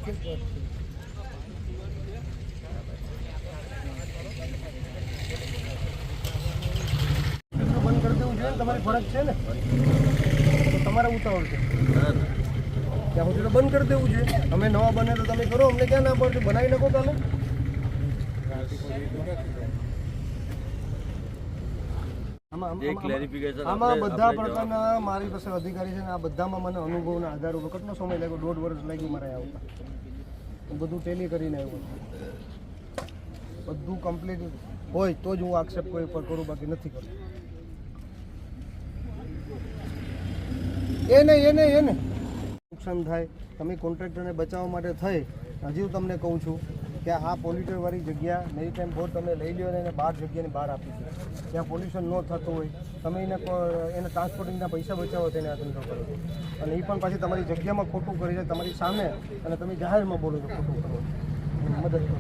બંધ કરી દેવું છે તમારી ફરજ છે ને, તો તમારે ઉતાવળ છે ત્યાં સુધી તો બંધ કરી દેવું છે. અમે નવા બને તો તમે કરો, અમને ક્યાં ના પડશે, બનાવી નાખો કાલે. આમાં બધા પ્રકારના મારી પાસે અધિકારી છે ને, આ બધામાં મને અનુભવના આધાર ઉપર કેટલો સમય લાગ્યો, 1.5 વર્ષ લાગ્યું મારે આવતા. હું બધું ટેલી કરીને આવ્યો, બધું કમ્પ્લીટ હોય તો જ હું આક્ષેપ કોઈ પર કરું, બાકી નથી કરતો. એ નહીં નુકસાન થાય, તમે કોન્ટ્રાક્ટરને બચાવવા માટે થઈ. હજી હું તમને કહું છું કે આ પોલ્યુટરવાળી જગ્યા મેરી ટાઈમ બોર્ડ તમે લઈ લો અને એને 12 જગ્યાની બહાર આપી છે, ત્યાં પોલ્યુશન ન થતું હોય, તમે એને ટ્રાન્સપોર્ટિંગના પૈસા બચાવો તેને આ ધંધો કરો છો. અને એ પણ પાછી તમારી જગ્યામાં ખોટું કરી છે તમારી સામે, અને તમે જાહેરમાં બોલો છો ખોટું કરો, મદદ કરો.